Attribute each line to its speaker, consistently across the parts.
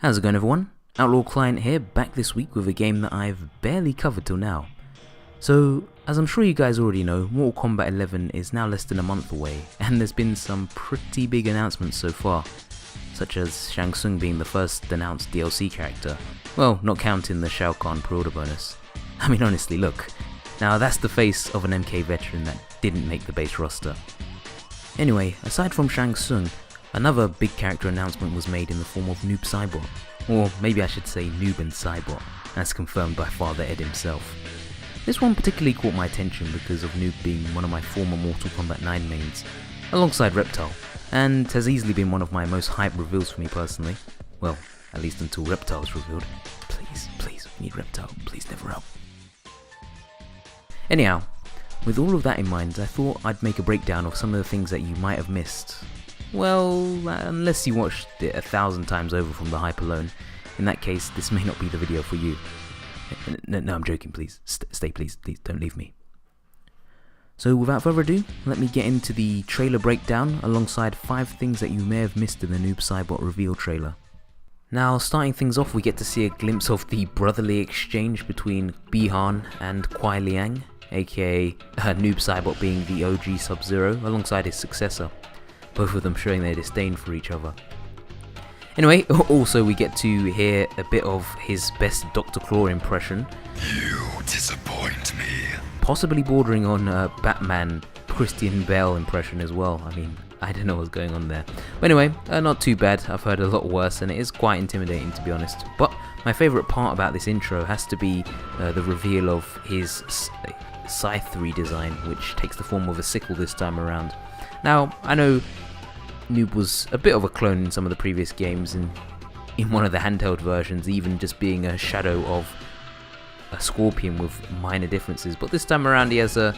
Speaker 1: How's it going, everyone? Outlaw Client here, back this week with a game that I've barely covered till now. So, as I'm sure you guys already know, Mortal Kombat 11 is now less than a month away, and there's been some pretty big announcements so far, such as Shang Tsung being the first announced DLC character. Well, not counting the Shao Kahn pre-order bonus. I mean, honestly, look. Now that's the face of an MK veteran that didn't make the base roster. Anyway, aside from Shang Tsung, another big character announcement was made in the form of Noob Saibot, or maybe I should say Noob and Saibot, as confirmed by Father Ed himself. This one particularly caught my attention because of Noob being one of my former Mortal Kombat 9 mains, alongside Reptile, and has easily been one of my most hyped reveals for me personally. Well, at least until Reptile is revealed. Please, we need Reptile, please NetherRealm. Anyhow, with all of that in mind, I thought I'd make a breakdown of some of the things that you might have missed. Well, unless you watched it 1,000 times over from the hype alone. In that case, this may not be the video for you. No, I'm joking, please. Stay, please, don't leave me. So without further ado, let me get into the trailer breakdown alongside 5 things that you may have missed in the Noob Saibot reveal trailer. Now, starting things off, we get to see a glimpse of the brotherly exchange between Bi-Han and Kuai Liang, aka Noob Saibot being the OG Sub-Zero, alongside his successor. Both of them showing their disdain for each other. Anyway, also we get to hear a bit of his best Dr. Claw impression.
Speaker 2: You disappoint me.
Speaker 1: Possibly bordering on Batman Christian Bale impression as well. I mean, I don't know what's going on there. But anyway, not too bad. I've heard a lot worse and it is quite intimidating, to be honest. But my favourite part about this intro has to be the reveal of his scythe redesign, which takes the form of a sickle this time around. Now, I know Noob was a bit of a clone in some of the previous games, and in one of the handheld versions even just being a shadow of a scorpion with minor differences, but this time around he has a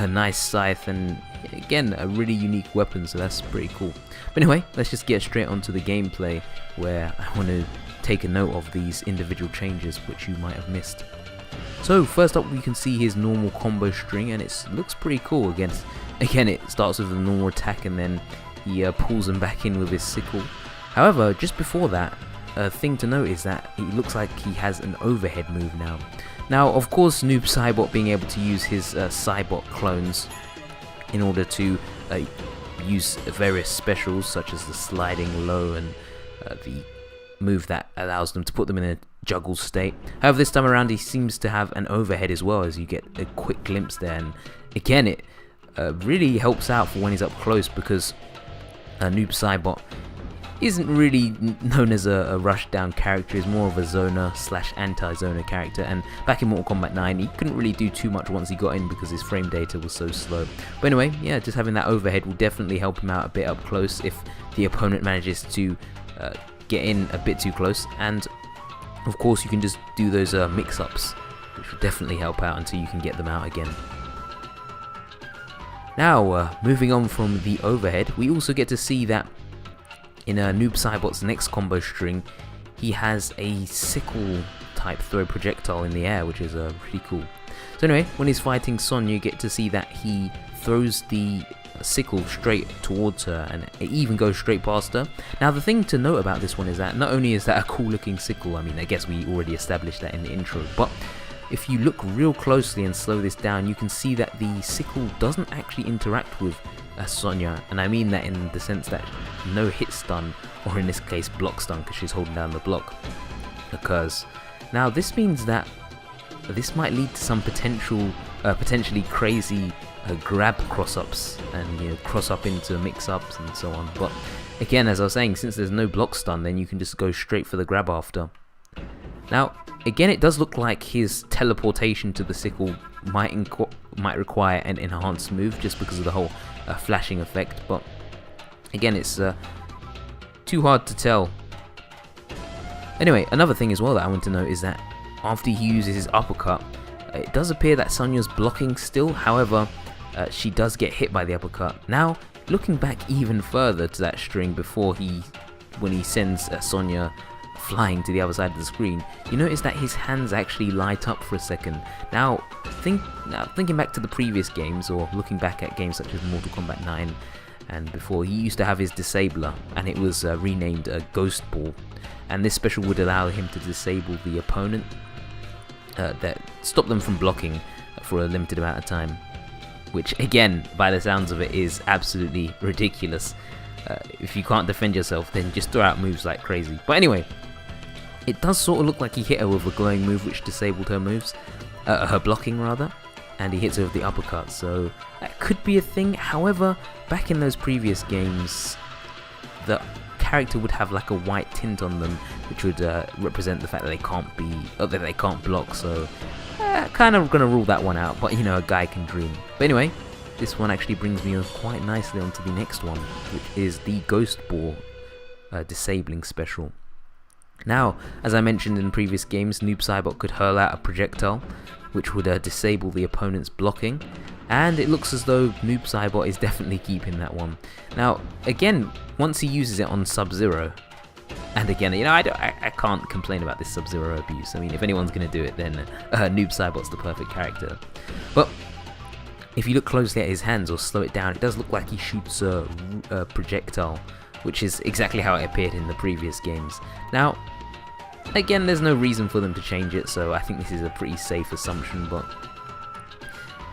Speaker 1: nice scythe and again a really unique weapon, so that's pretty cool. But anyway, let's just get straight onto the gameplay, where I want to take a note of these individual changes which you might have missed. So first up, we can see his normal combo string, and it looks pretty cool. Again, it starts with a normal attack and then he pulls them back in with his sickle. However, just before that, a thing to note is that he looks like he has an overhead move now. Now, of course, Noob Saibot being able to use his Saibot clones in order to use various specials such as the sliding low and the move that allows them to put them in a juggle state. However, this time around he seems to have an overhead as well, as you get a quick glimpse there, and again it really helps out for when he's up close, because Noob Saibot isn't really known as a rushdown character. He's more of a zoner / anti-zoner character, and back in Mortal Kombat 9 he couldn't really do too much once he got in because his frame data was so slow. But anyway, yeah, just having that overhead will definitely help him out a bit up close if the opponent manages to get in a bit too close, and of course you can just do those mix-ups, which will definitely help out until you can get them out again. Now, moving on from the overhead, we also get to see that in Noob Saibot's next combo string, he has a sickle type throw projectile in the air, which is pretty cool. So anyway, when he's fighting Sonya, you get to see that he throws the sickle straight towards her, and it even goes straight past her. Now, the thing to note about this one is that not only is that a cool looking sickle, I mean, I guess we already established that in the intro, but if you look real closely and slow this down, you can see that the sickle doesn't actually interact with Sonya, and I mean that in the sense that no hit stun, or in this case block stun because she's holding down the block, occurs. Now this means that this might lead to some potentially crazy grab cross-ups, and cross-up into mix-ups and so on. But again, as I was saying, since there's no block stun, then you can just go straight for the grab after. Now, again, it does look like his teleportation to the sickle might require an enhanced move just because of the whole flashing effect, but again, it's too hard to tell. Anyway, another thing as well that I want to note is that after he uses his uppercut, it does appear that Sonya's blocking still. However, she does get hit by the uppercut. Now, looking back even further to that string before when he sends Sonya flying to the other side of the screen, you notice that his hands actually light up for a second. Now, thinking back to the previous games, or looking back at games such as Mortal Kombat 9 and before he used to have his disabler, and it was renamed Ghost Ball, and this special would allow him to disable the opponent, that stop them from blocking for a limited amount of time, which again, by the sounds of it, is absolutely ridiculous. If you can't defend yourself, then just throw out moves like crazy. But anyway, it does sort of look like he hit her with a glowing move which disabled her moves, her blocking rather, and he hits her with the uppercut, so that could be a thing. However, back in those previous games, the character would have like a white tint on them, which would represent the fact that they can't block, so kind of gonna rule that one out, but you know, a guy can dream. But anyway, this one actually brings me quite nicely onto the next one, which is the Ghost Ball disabling special. Now, as I mentioned in previous games, Noob Saibot could hurl out a projectile which would disable the opponent's blocking, and it looks as though Noob Saibot is definitely keeping that one. Now, again, once he uses it on Sub-Zero, and again, you know, I can't complain about this Sub-Zero abuse. I mean, if anyone's going to do it, then Noob Saibot's the perfect character. But if you look closely at his hands or slow it down, it does look like he shoots a projectile, which is exactly how it appeared in the previous games. Now, again, there's no reason for them to change it, so I think this is a pretty safe assumption, but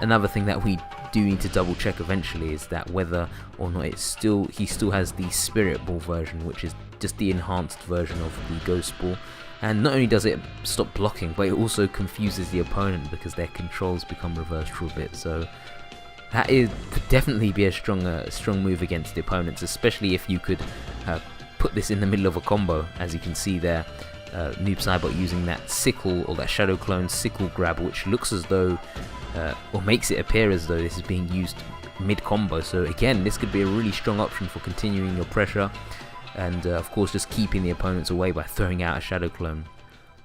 Speaker 1: another thing that we do need to double check eventually is that whether or not he still has the Spirit Ball version, which is just the enhanced version of the Ghost Ball. And not only does it stop blocking, but it also confuses the opponent because their controls become reversed for a bit, so that could definitely be a strong move against the opponents, especially if you could put this in the middle of a combo, as you can see there. Noob Saibot using that sickle, or that shadow clone sickle grab, which looks as though, or makes it appear as though this is being used mid-combo. So again, this could be a really strong option for continuing your pressure, and of course just keeping the opponents away by throwing out a shadow clone.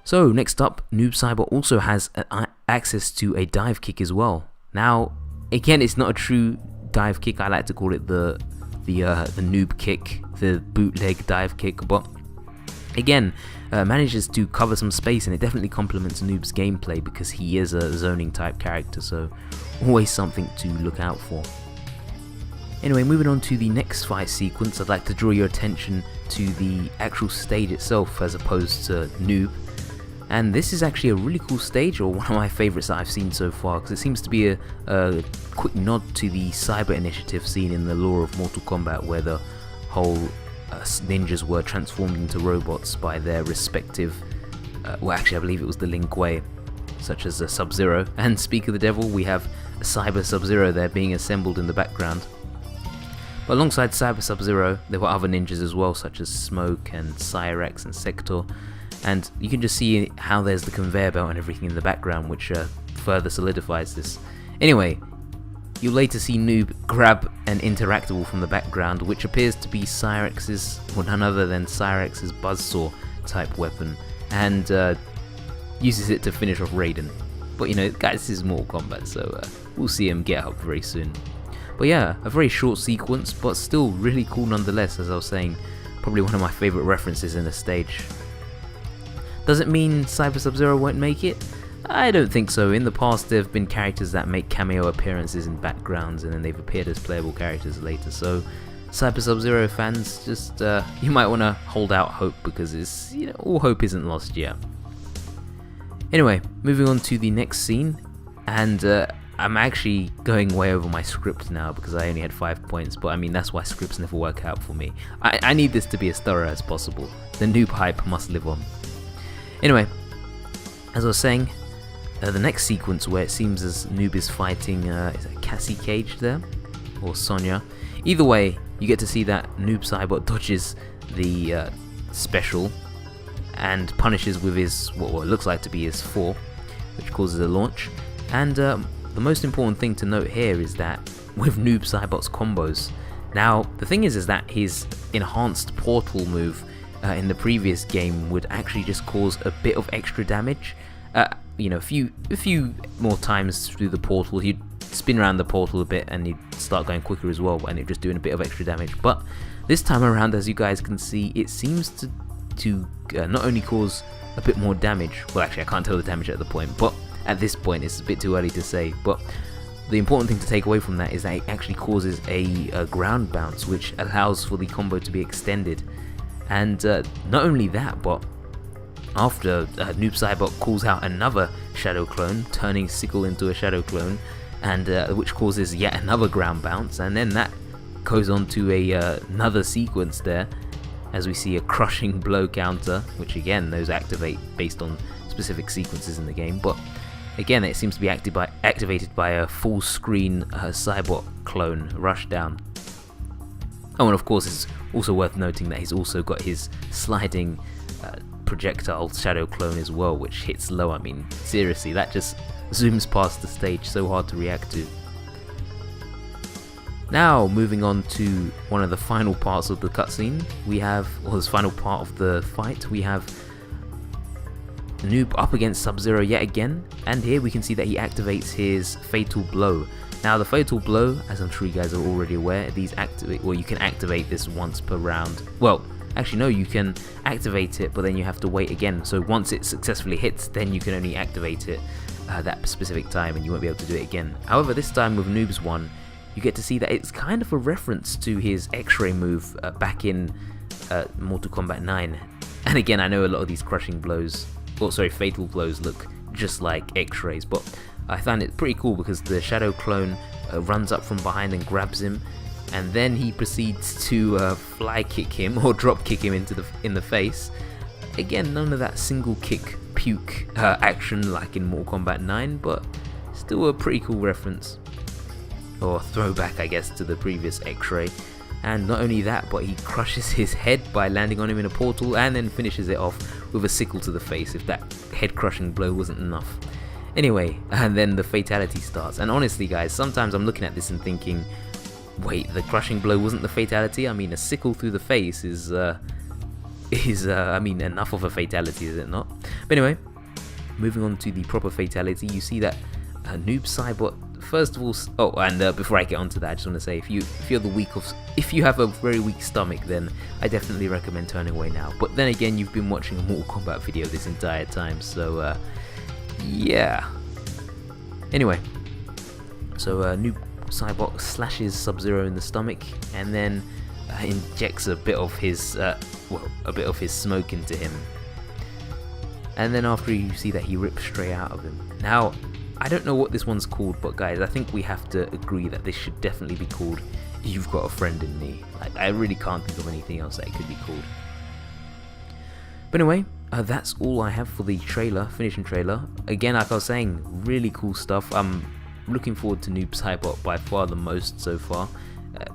Speaker 1: So next up, Noob Saibot also has access to a dive kick as well. Now, again, it's not a true dive kick. I like to call it the noob kick, the bootleg dive kick, but again, manages to cover some space, and it definitely complements Noob's gameplay because he is a zoning type character, so always something to look out for. Anyway, moving on to the next fight sequence, I'd like to draw your attention to the actual stage itself as opposed to Noob. And this is actually a really cool stage, or one of my favourites that I've seen so far, because it seems to be a quick nod to the cyber initiative seen in the lore of Mortal Kombat, where the whole ninjas were transformed into robots by their respective, well actually I believe it was the Lin Kuei, such as Sub-Zero. And speak of the devil, we have a Cyber Sub-Zero there being assembled in the background. But alongside Cyber Sub-Zero, there were other ninjas as well, such as Smoke and Cyrex and Sector. And you can just see how there's the conveyor belt and everything in the background, which further solidifies this. Anyway, you'll later see Noob grab an interactable from the background, which appears to be Cyrex's, or none other than Cyrex's buzzsaw type weapon, and uses it to finish off Raiden. But you know, guys, this is Mortal Kombat, so we'll see him get up very soon. But yeah, a very short sequence, but still really cool nonetheless. As I was saying, probably one of my favourite references in a stage. Does it mean Cyber Sub-Zero won't make it? I don't think so. In the past, there have been characters that make cameo appearances in backgrounds, and then they've appeared as playable characters later. So, Cyber Sub-Zero fans, just you might want to hold out hope, because it's, you know, all hope isn't lost yet. Anyway, moving on to the next scene, and I'm actually going way over my script now because I only had 5 points, but I mean, that's why scripts never work out for me. I need this to be as thorough as possible. The noob hype must live on. Anyway, as I was saying, the next sequence where it seems as Noob is fighting, is it Cassie Cage there? Or Sonya? Either way, you get to see that Noob Saibot dodges the special and punishes with his, what looks like to be his 4, which causes a launch. And the most important thing to note here is that with Noob Saibot's combos, now the thing is that his enhanced portal move in the previous game would actually just cause a bit of extra damage. You know, a few more times through the portal, he'd spin around the portal a bit and he'd start going quicker as well, and it just doing a bit of extra damage. But this time around, as you guys can see, it seems to not only cause a bit more damage. Well, actually, I can't tell the damage at the point, but at this point it's a bit too early to say. But the important thing to take away from that is that it actually causes a ground bounce, which allows for the combo to be extended. And not only that, but after Noob Saibot calls out another shadow clone, turning Sickle into a shadow clone, and which causes yet another ground bounce, and then that goes on to another sequence there, as we see a crushing blow counter, which again, those activate based on specific sequences in the game, but again it seems to be activated by a full screen Saibot clone rushdown. Oh, and of course it's also worth noting that he's also got his sliding projectile shadow clone as well, which hits low. I mean, seriously, that just zooms past the stage, so hard to react to. Now, moving on to one of the final parts of the cutscene, we have, or this final part of the fight, we have Noob up against Sub-Zero yet again, and here we can see that he activates his Fatal Blow. Now, the Fatal Blow, as I'm sure you guys are already aware, these activate, well, you can activate this once per round. Well, actually no, you can activate it, but then you have to wait again. So once it successfully hits, then you can only activate it that specific time, and you won't be able to do it again. However, this time with Noob's one, you get to see that it's kind of a reference to his X-Ray move back in Mortal Kombat 9. And again, I know a lot of these crushing blows, or sorry, fatal blows look just like X-Rays, but I found it pretty cool because the shadow clone runs up from behind and grabs him, and then he proceeds to fly kick him or drop kick him in the face. Again, none of that single kick puke action like in Mortal Kombat 9, but still a pretty cool reference, or throwback I guess to the previous X-Ray. And not only that, but he crushes his head by landing on him in a portal, and then finishes it off with a sickle to the face, if that head crushing blow wasn't enough. Anyway, and then the fatality starts, and honestly guys, sometimes I'm looking at this and thinking, wait, the crushing blow wasn't the fatality? I mean, a sickle through the face is I mean, enough of a fatality, is it not? But anyway, moving on to the proper fatality, you see that Noob Saibot, first of all, oh, and before I get onto that, I just want to say, if you have a very weak stomach, then I definitely recommend turning away now. But then again, you've been watching a Mortal Kombat video this entire time, so yeah. Anyway, so Noob Saibot slashes Sub-Zero in the stomach, and then injects a bit of his smoke into him. And then after, you see that he rips straight out of him. Now, I don't know what this one's called, but guys, I think we have to agree that this should definitely be called You've Got a Friend in Me. Like, I really can't think of anything else that it could be called. But anyway, that's all I have for the trailer, finishing trailer. Again, like I was saying, really cool stuff. I'm looking forward to Noob Saibot by far the most so far.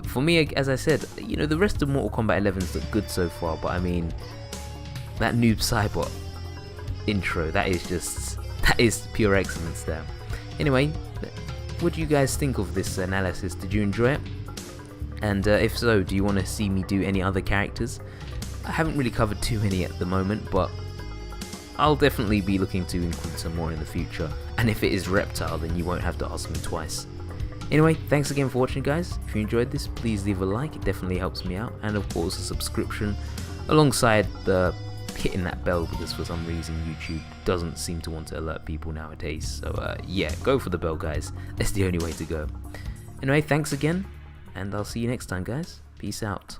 Speaker 1: For me, as I said, you know, the rest of Mortal Kombat 11's look good so far, but I mean, that Noob Saibot intro, that is pure excellence there. Anyway, what do you guys think of this analysis? Did you enjoy it? And if so, do you want to see me do any other characters? I haven't really covered too many at the moment, but I'll definitely be looking to include some more in the future. And if it is Reptile, then you won't have to ask me twice. Anyway, thanks again for watching, guys. If you enjoyed this, please leave a like, it definitely helps me out. And of course, a subscription alongside the hitting that bell, because for some reason YouTube doesn't seem to want to alert people nowadays. So yeah, go for the bell, guys. That's the only way to go. Anyway, thanks again, and I'll see you next time, guys. Peace out.